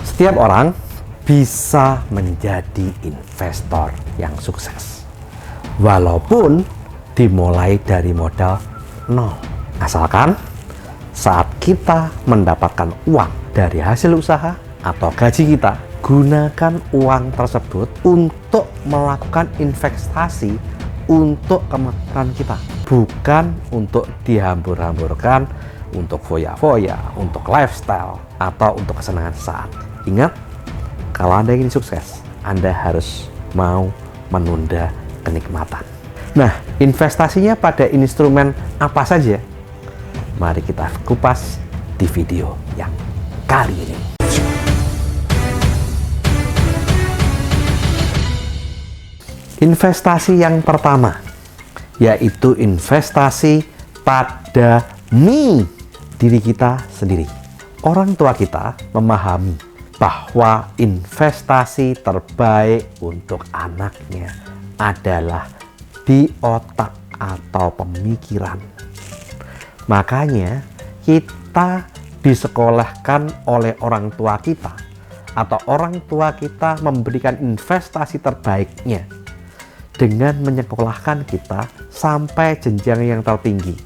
Setiap orang bisa menjadi investor yang sukses, walaupun dimulai dari modal nol. Asalkan saat kita mendapatkan uang dari hasil usaha atau gaji kita, gunakan uang tersebut untuk melakukan investasi untuk kemakmuran kita, bukan untuk dihambur-hamburkan untuk foya-foya, untuk lifestyle, atau untuk kesenangan sesaat. Ingat, kalau Anda ingin sukses, Anda harus mau menunda kenikmatan. Nah, investasinya pada instrumen apa saja? Mari kita kupas di video yang kali ini. Investasi yang pertama, yaitu investasi pada diri kita sendiri. Orang tua kita memahami bahwa investasi terbaik untuk anaknya adalah di otak atau pemikiran. Makanya kita disekolahkan oleh orang tua kita, atau orang tua kita memberikan investasi terbaiknya dengan menyekolahkan kita sampai jenjang yang tertinggi.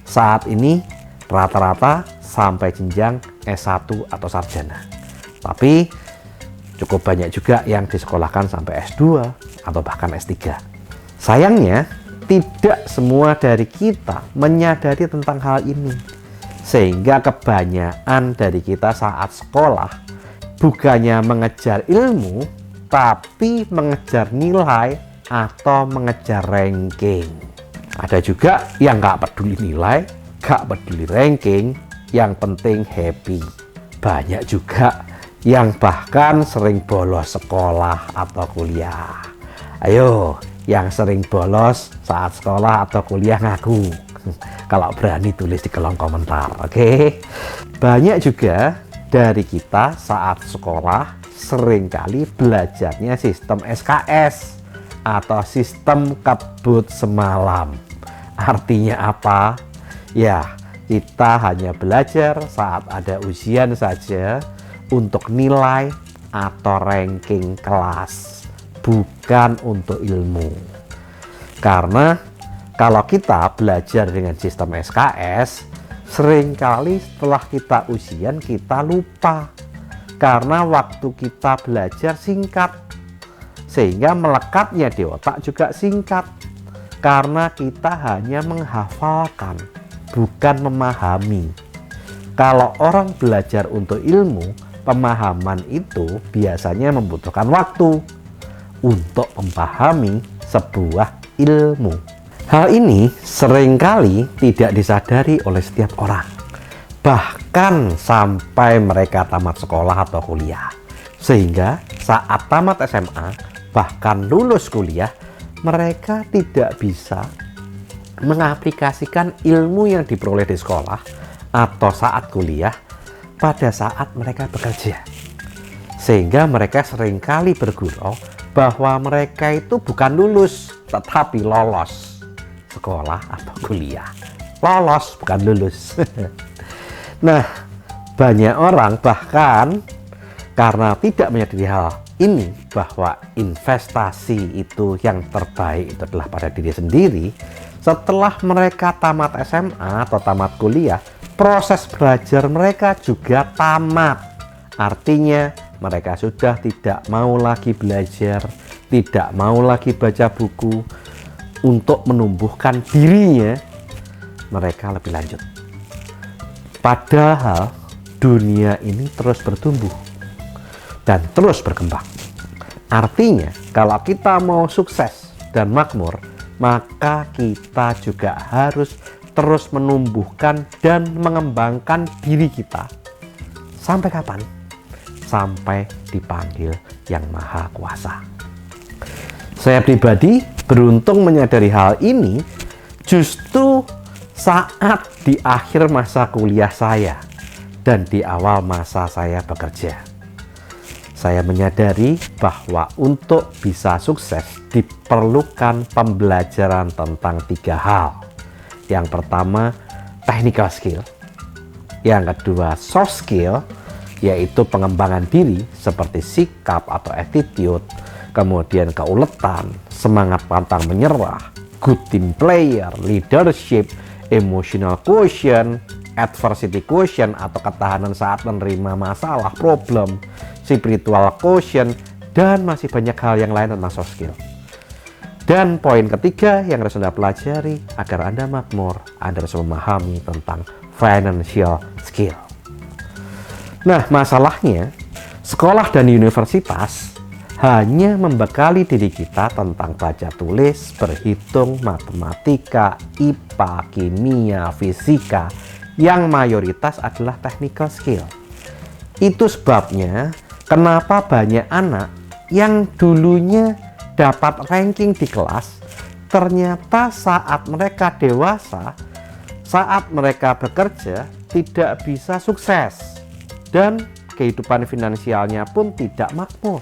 Saat ini rata-rata sampai jenjang S1 atau sarjana. Tapi cukup banyak juga yang disekolahkan sampai S2 atau bahkan S3. Sayangnya, tidak semua dari kita menyadari tentang hal ini. Sehingga kebanyakan dari kita saat sekolah bukannya mengejar ilmu, tapi mengejar nilai atau mengejar ranking. Ada juga yang nggak peduli nilai, nggak peduli ranking, yang penting happy. Banyak juga yang bahkan sering bolos sekolah atau kuliah. Ayo, yang sering bolos saat sekolah atau kuliah ngaku. Kalau berani tulis di kolom komentar, oke? Banyak juga dari kita saat sekolah seringkali belajarnya sistem SKS atau sistem kebut semalam. Artinya apa? Ya, kita hanya belajar saat ada ujian saja untuk nilai atau ranking kelas, bukan untuk ilmu. Karena kalau kita belajar dengan sistem SKS, seringkali setelah kita ujian kita lupa. Karena waktu kita belajar singkat, sehingga melekatnya di otak juga singkat. Karena kita hanya menghafalkan, bukan memahami. Kalau orang belajar untuk ilmu, pemahaman itu biasanya membutuhkan waktu untuk memahami sebuah ilmu. Hal ini seringkali tidak disadari oleh setiap orang, bahkan sampai mereka tamat sekolah atau kuliah. Sehingga saat tamat SMA, bahkan lulus kuliah, mereka tidak bisa mengaplikasikan ilmu yang diperoleh di sekolah atau saat kuliah pada saat mereka bekerja. Sehingga mereka seringkali bergurau bahwa mereka itu bukan lulus, tetapi lolos sekolah atau kuliah. Lolos, bukan lulus. Nah, banyak orang bahkan karena tidak menyadari hal ini, bahwa investasi itu yang terbaik itu adalah pada diri sendiri. Setelah mereka tamat SMA atau tamat kuliah, proses belajar mereka juga tamat. Artinya mereka sudah tidak mau lagi belajar, tidak mau lagi baca buku untuk menumbuhkan dirinya. Mereka lebih lanjut. Padahal dunia ini terus bertumbuh dan terus berkembang. Artinya kalau kita mau sukses dan makmur, maka kita juga harus terus menumbuhkan dan mengembangkan diri kita. Sampai kapan? Sampai dipanggil Yang Maha Kuasa. Saya pribadi beruntung menyadari hal ini justru saat di akhir masa kuliah saya dan di awal masa saya bekerja. Saya menyadari bahwa untuk bisa sukses diperlukan pembelajaran tentang 3 hal. Yang pertama, technical skill. Yang kedua, soft skill. yaitu pengembangan diri seperti sikap atau attitude, kemudian keuletan, semangat pantang menyerah, good team player, leadership, emotional quotient, adversity quotient atau ketahanan saat menerima masalah, problem, spiritual quotient, dan masih banyak hal yang lain tentang soft skill. Dan poin ketiga yang harus Anda pelajari agar Anda makmur, Anda harus memahami tentang financial skill. Nah, masalahnya sekolah dan universitas hanya membekali diri kita tentang baca tulis, berhitung, matematika, IPA, kimia, fisika, yang mayoritas adalah technical skill. Itu sebabnya kenapa banyak anak yang dulunya dapat ranking di kelas, ternyata saat mereka dewasa, saat mereka bekerja, tidak bisa sukses dan kehidupan finansialnya pun tidak makmur.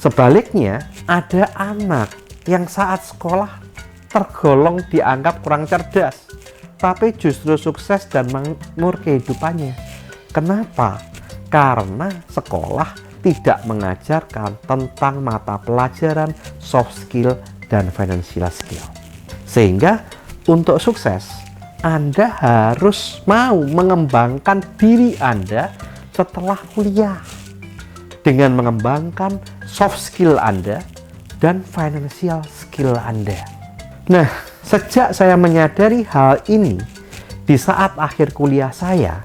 Sebaliknya, ada anak yang saat sekolah tergolong dianggap kurang cerdas, tapi justru sukses dan makmur kehidupannya. Kenapa? Karena sekolah tidak mengajarkan tentang mata pelajaran soft skill dan financial skill. Sehingga untuk sukses, Anda harus mau mengembangkan diri Anda setelah kuliah dengan mengembangkan soft skill Anda dan financial skill Anda. Nah, sejak saya menyadari hal ini di saat akhir kuliah saya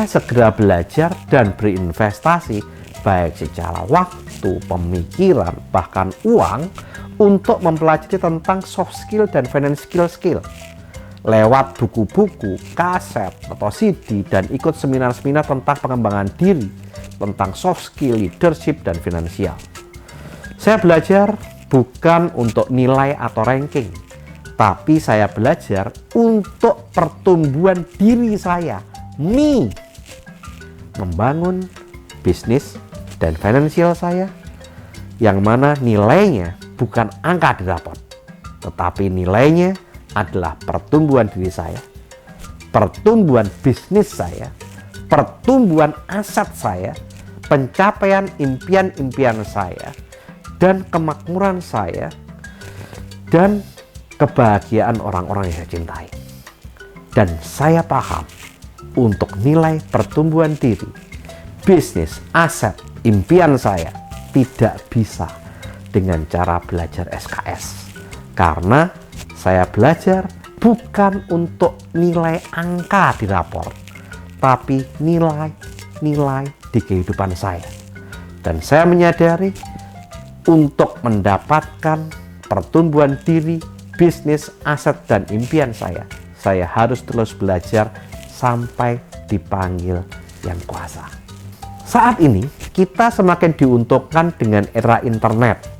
segera belajar dan berinvestasi baik secara waktu, pemikiran, bahkan uang untuk mempelajari tentang soft skill dan financial skill lewat buku-buku, kaset, atau CD, dan ikut seminar-seminar tentang pengembangan diri, tentang soft skill, leadership, dan finansial. Saya belajar bukan untuk nilai atau ranking, tapi saya belajar untuk pertumbuhan diri saya, me, membangun bisnis dan finansial saya, yang mana nilainya bukan angka di rapot, tetapi nilainya adalah pertumbuhan diri saya, pertumbuhan bisnis saya, pertumbuhan aset saya, pencapaian impian-impian saya, dan kemakmuran saya, dan kebahagiaan orang-orang yang saya cintai. Dan saya paham untuk nilai pertumbuhan diri, bisnis, aset, impian saya tidak bisa dengan cara belajar SKS, karena saya belajar bukan untuk nilai angka di rapor, tapi nilai-nilai di kehidupan saya. Dan saya menyadari untuk mendapatkan pertumbuhan diri, bisnis, aset, dan impian saya harus terus belajar sampai dipanggil Yang Kuasa. Saat ini kita semakin diuntungkan dengan era internet.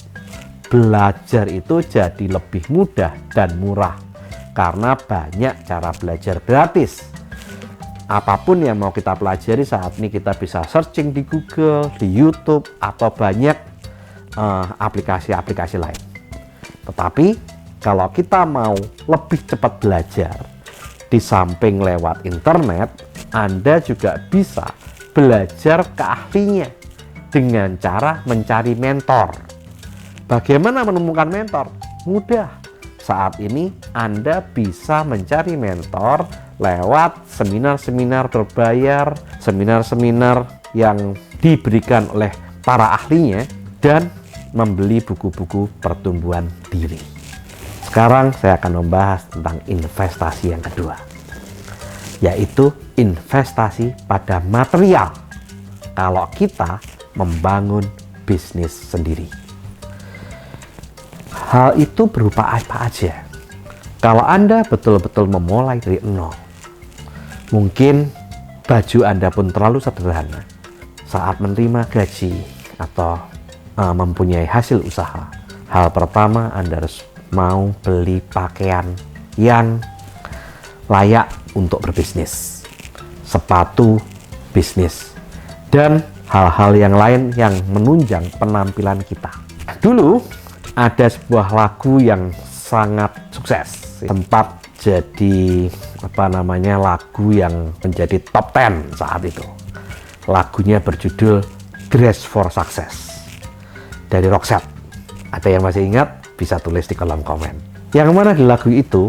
Belajar itu jadi lebih mudah dan murah karena banyak cara belajar gratis. Apapun yang mau kita pelajari saat ini kita bisa searching di Google, di YouTube, atau banyak aplikasi-aplikasi lain. Tetapi kalau kita mau lebih cepat belajar, di samping lewat internet, Anda juga bisa belajar ke ahlinya dengan cara mencari mentor. Bagaimana menemukan mentor? Mudah. Saat ini Anda bisa mencari mentor lewat seminar-seminar berbayar, seminar-seminar yang diberikan oleh para ahlinya, dan membeli buku-buku pertumbuhan diri. Sekarang saya akan membahas tentang investasi yang kedua, yaitu investasi pada material kalau kita membangun bisnis sendiri. Hal itu berupa apa aja? Kalau Anda betul-betul memulai dari nol, mungkin baju Anda pun terlalu sederhana. Saat menerima gaji atau mempunyai hasil usaha, hal pertama Anda harus mau beli pakaian yang layak untuk berbisnis, sepatu bisnis, dan hal-hal yang lain yang menunjang penampilan kita. Dulu ada sebuah lagu yang sangat sukses, sempat jadi lagu yang menjadi top 10 saat itu. Lagunya berjudul Dress for Success dari Roxette. Ada yang masih ingat? Bisa tulis di kolom komen. Yang mana di lagu itu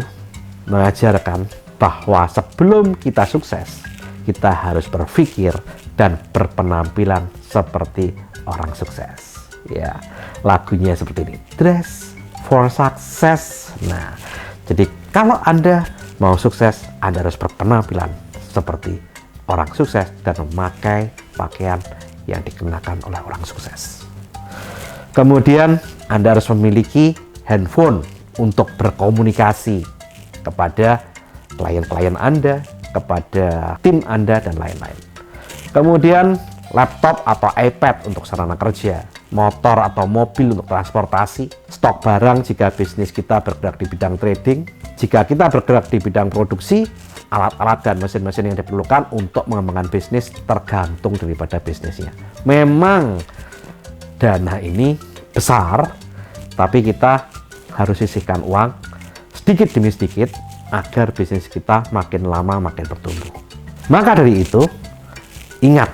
mengajarkan bahwa sebelum kita sukses, kita harus berpikir dan berpenampilan seperti orang sukses. Ya, lagunya seperti ini, Dress for Success. Nah, jadi kalau Anda mau sukses, Anda harus berpenampilan seperti orang sukses dan memakai pakaian yang dikenakan oleh orang sukses. Kemudian Anda harus memiliki handphone untuk berkomunikasi kepada klien-klien Anda, kepada tim Anda, dan lain-lain. Kemudian laptop atau iPad untuk sarana kerja, motor atau mobil untuk transportasi, stok barang jika bisnis kita bergerak di bidang trading, jika kita bergerak di bidang produksi, alat-alat dan mesin-mesin yang diperlukan untuk mengembangkan bisnis tergantung daripada bisnisnya. Memang dana ini besar, tapi kita harus sisihkan uang sedikit demi sedikit agar bisnis kita makin lama makin bertumbuh. Maka dari itu, ingat,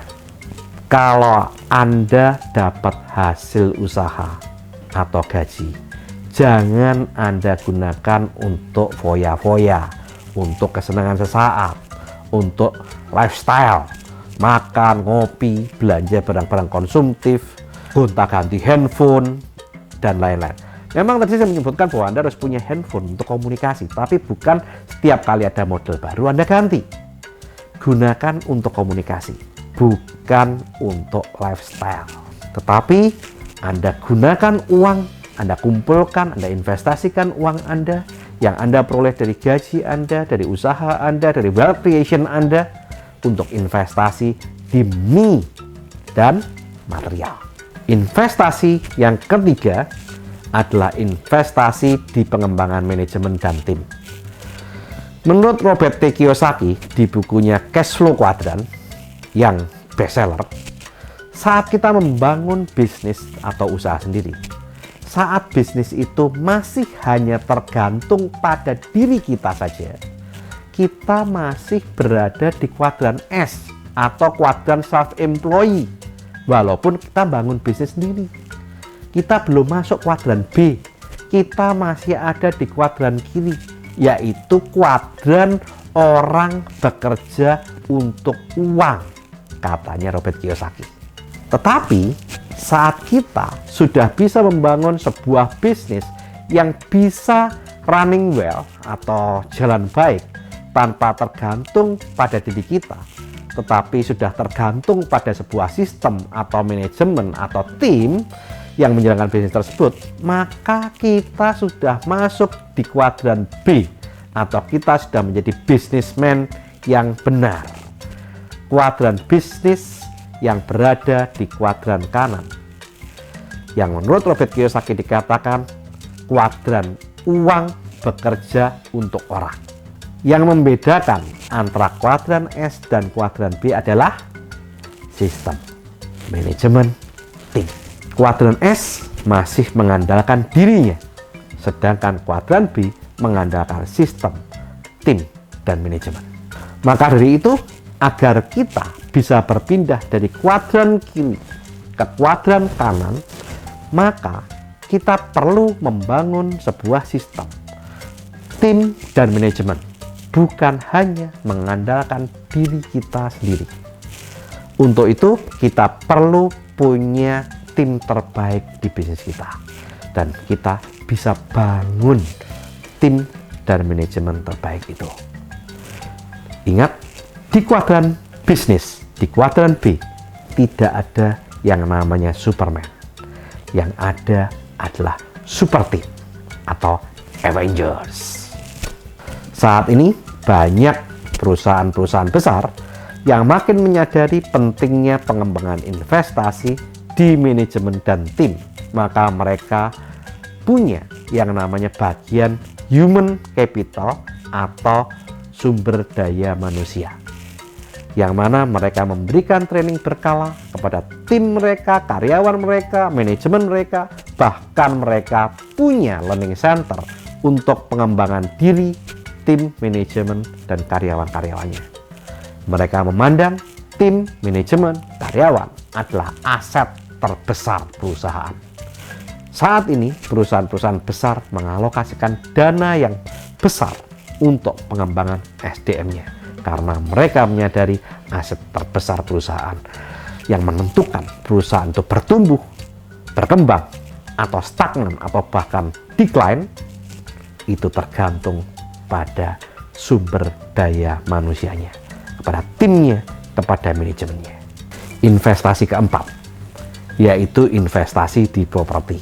kalau Anda dapat hasil usaha atau gaji, jangan Anda gunakan untuk foya-foya, untuk kesenangan sesaat, untuk lifestyle, makan, ngopi, belanja barang-barang konsumtif, gonta-ganti handphone, dan lain-lain. Memang tadi saya menyebutkan bahwa Anda harus punya handphone untuk komunikasi, tapi bukan setiap kali ada model baru Anda ganti. Gunakan untuk komunikasi, bukan untuk lifestyle. Tetapi Anda gunakan uang, Anda kumpulkan, Anda investasikan uang Anda yang Anda peroleh dari gaji Anda, dari usaha Anda, dari wealth creation Anda untuk investasi di me dan material. Investasi yang ketiga adalah investasi di pengembangan manajemen dan tim. Menurut Robert T. Kiyosaki di bukunya Cash Flow Quadrant yang bestseller, saat kita membangun bisnis atau usaha sendiri, saat bisnis itu masih hanya tergantung pada diri kita saja, kita masih berada di kuadran S atau kuadran self-employee. Walaupun kita bangun bisnis sendiri, kita belum masuk kuadran B, kita masih ada di kuadran kiri, yaitu kuadran orang bekerja untuk uang, katanya Robert Kiyosaki. Tetapi saat kita sudah bisa membangun sebuah bisnis yang bisa running well atau jalan baik tanpa tergantung pada diri kita, tetapi sudah tergantung pada sebuah sistem atau manajemen atau tim yang menjalankan bisnis tersebut, maka kita sudah masuk di kuadran B atau kita sudah menjadi bisnismen yang benar. Kuadran bisnis yang berada di kuadran kanan, yang menurut Robert Kiyosaki dikatakan kuadran uang bekerja untuk orang. Yang membedakan antara kuadran S dan kuadran B adalah sistem, manajemen, tim. Kuadran S masih mengandalkan dirinya, sedangkan kuadran B mengandalkan sistem, tim, dan manajemen. Maka dari itu, agar kita bisa berpindah dari kuadran kiri ke kuadran kanan, maka kita perlu membangun sebuah sistem, tim, dan manajemen, bukan hanya mengandalkan diri kita sendiri. Untuk itu, kita perlu punya tim terbaik di bisnis kita, dan kita bisa bangun tim dan manajemen terbaik itu. Ingat, di kuadran bisnis, di kuadran B, tidak ada yang namanya Superman. Yang ada adalah Super Team atau Avengers. Saat ini banyak perusahaan-perusahaan besar yang makin menyadari pentingnya pengembangan investasi di manajemen dan tim. Maka mereka punya yang namanya bagian human capital atau sumber daya manusia, yang mana mereka memberikan training berkala kepada tim mereka, karyawan mereka, manajemen mereka, bahkan mereka punya learning center untuk pengembangan diri tim, manajemen, dan karyawan-karyawannya. Mereka memandang tim, manajemen, karyawan adalah aset terbesar perusahaan. Saat ini, perusahaan-perusahaan besar mengalokasikan dana yang besar untuk pengembangan SDM-nya karena mereka menyadari aset terbesar perusahaan yang menentukan perusahaan untuk bertumbuh, berkembang, atau stagnan, atau bahkan decline, itu tergantung pada sumber daya manusianya, kepada timnya, kepada manajemennya. Investasi keempat, yaitu investasi di properti.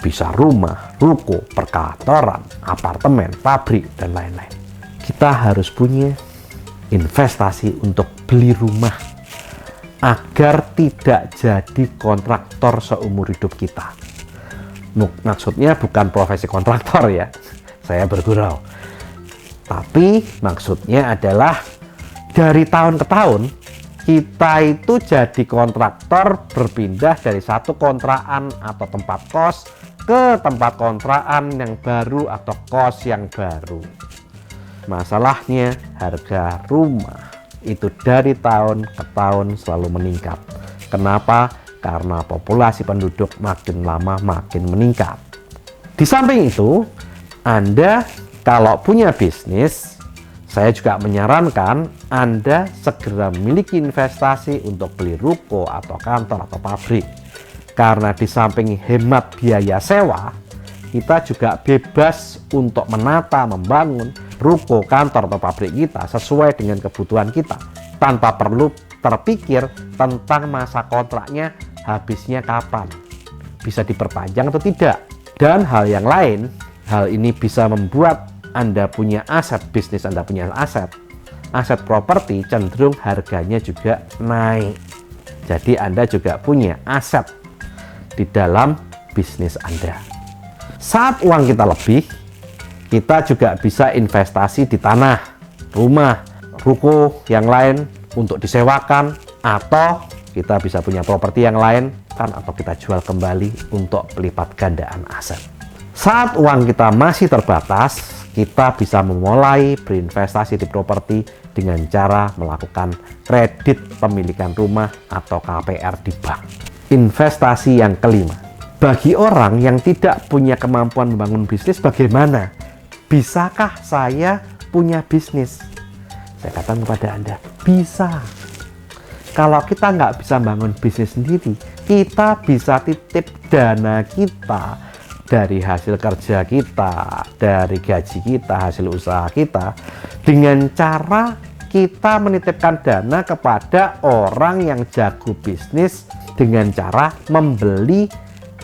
Bisa rumah, ruko, perkantoran, apartemen, pabrik, dan lain-lain. Kita harus punya investasi untuk beli rumah agar tidak jadi kontraktor seumur hidup kita. Maksudnya bukan profesi kontraktor ya, saya bergurau. Tapi maksudnya adalah dari tahun ke tahun kita itu jadi kontraktor, berpindah dari satu kontrakan atau tempat kos ke tempat kontrakan yang baru atau kos yang baru. Masalahnya harga rumah itu dari tahun ke tahun selalu meningkat. Kenapa? Karena populasi penduduk makin lama makin meningkat. Di samping itu, Anda kalau punya bisnis, saya juga menyarankan Anda segera memiliki investasi untuk beli ruko atau kantor atau pabrik. Karena di samping hemat biaya sewa, kita juga bebas untuk menata, membangun ruko, kantor atau pabrik kita sesuai dengan kebutuhan kita tanpa perlu terpikir tentang masa kontraknya habisnya kapan, bisa diperpanjang atau tidak. Dan hal yang lain, hal ini bisa membuat Anda punya aset bisnis, Anda punya aset properti cenderung harganya juga naik. Jadi Anda juga punya aset di dalam bisnis Anda. Saat uang kita lebih, kita juga bisa investasi di tanah, rumah, ruko yang lain untuk disewakan, atau kita bisa punya properti yang lain kan, atau kita jual kembali untuk pelipat gandaan aset. Saat uang kita masih terbatas, kita bisa memulai berinvestasi di properti dengan cara melakukan kredit pemilikan rumah atau KPR di bank. Investasi yang kelima, bagi orang yang tidak punya kemampuan membangun bisnis, bagaimana? Bisakah saya punya bisnis? Saya katakan kepada Anda, bisa. Kalau kita nggak bisa bangun bisnis sendiri, kita bisa titip dana kita dari hasil kerja kita, dari gaji kita, hasil usaha kita, dengan cara kita menitipkan dana kepada orang yang jago bisnis dengan cara membeli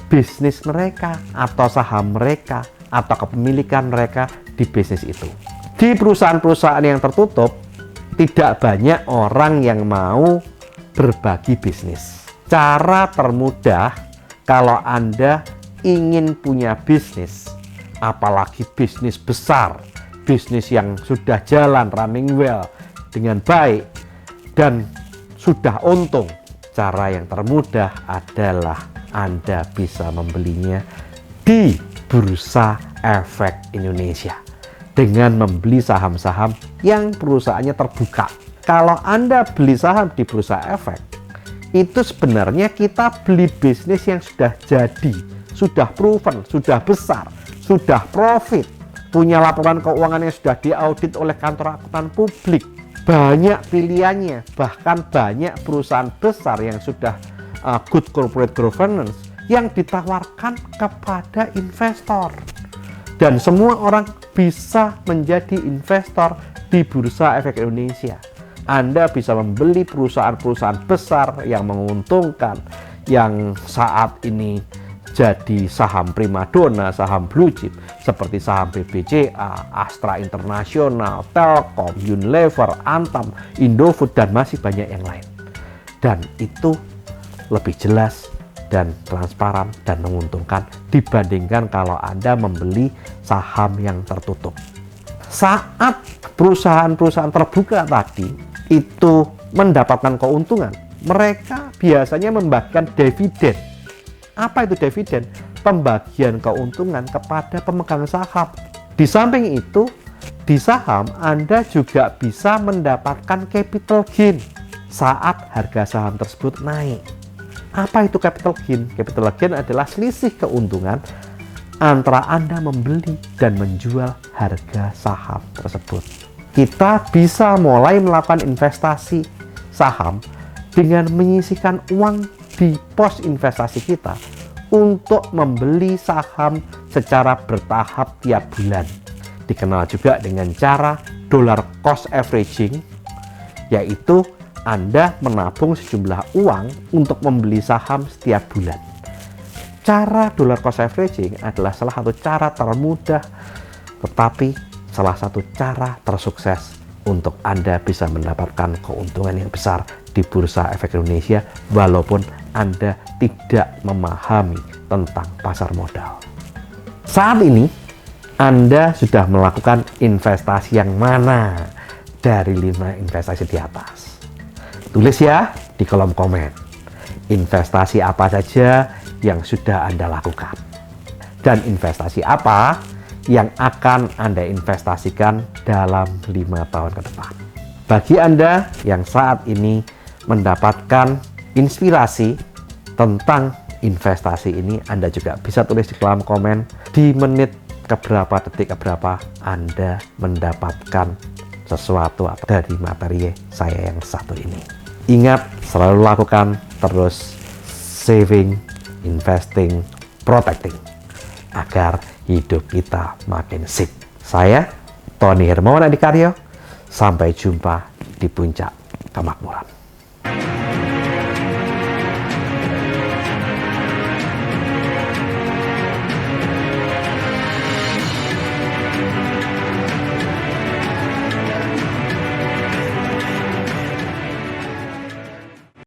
bisnis mereka atau saham mereka atau kepemilikan mereka di bisnis itu. Di perusahaan-perusahaan yang tertutup, tidak banyak orang yang mau berbagi bisnis. Cara termudah kalau Anda ingin punya bisnis, apalagi bisnis besar, bisnis yang sudah jalan, running well dengan baik dan sudah untung, cara yang termudah adalah Anda bisa membelinya di Bursa Efek Indonesia dengan membeli saham-saham yang perusahaannya terbuka. Kalau Anda beli saham di Bursa Efek, itu sebenarnya kita beli bisnis yang sudah jadi, sudah proven, sudah besar, sudah profit, punya laporan keuangan yang sudah diaudit oleh kantor akuntan publik. Banyak pilihannya, bahkan banyak perusahaan besar yang sudah good corporate governance yang ditawarkan kepada investor. Dan semua orang bisa menjadi investor di Bursa Efek Indonesia. Anda bisa membeli perusahaan-perusahaan besar yang menguntungkan, yang saat ini jadi saham primadona, saham blue chip, seperti saham BBCA, Astra International, Telkom, Unilever, Antam, Indofood, dan masih banyak yang lain. Dan itu lebih jelas dan transparan dan menguntungkan dibandingkan kalau Anda membeli saham yang tertutup. Saat perusahaan-perusahaan terbuka tadi itu mendapatkan keuntungan, mereka biasanya membagikan dividen. Apa itu dividen? Pembagian keuntungan kepada pemegang saham. Di samping itu, di saham Anda juga bisa mendapatkan capital gain. saat harga saham tersebut naik. Apa itu capital gain? Capital gain adalah selisih keuntungan antara Anda membeli dan menjual harga saham tersebut. Kita bisa mulai melakukan investasi saham dengan menyisihkan uang di pos investasi kita untuk membeli saham secara bertahap tiap bulan. Dikenal juga dengan cara dollar cost averaging, yaitu Anda menabung sejumlah uang untuk membeli saham setiap bulan. Cara dollar cost averaging adalah salah satu cara termudah, tetapi salah satu cara tersukses untuk Anda bisa mendapatkan keuntungan yang besar di Bursa Efek Indonesia walaupun Anda tidak memahami tentang pasar modal. Saat ini Anda sudah melakukan investasi yang mana dari 5 investasi di atas? Tulis ya di kolom komen. Investasi apa saja yang sudah Anda lakukan? Dan investasi apa yang akan Anda investasikan dalam 5 tahun ke depan? Bagi Anda yang saat ini mendapatkan inspirasi tentang investasi ini, Anda juga bisa tulis di kolom komen di menit keberapa, detik keberapa Anda mendapatkan sesuatu atau dari materi saya yang satu ini. Ingat, selalu lakukan terus saving, investing, protecting agar hidup kita makin sip. Saya Tony Hermawan Adikaryo, sampai jumpa di puncak kemakmuran.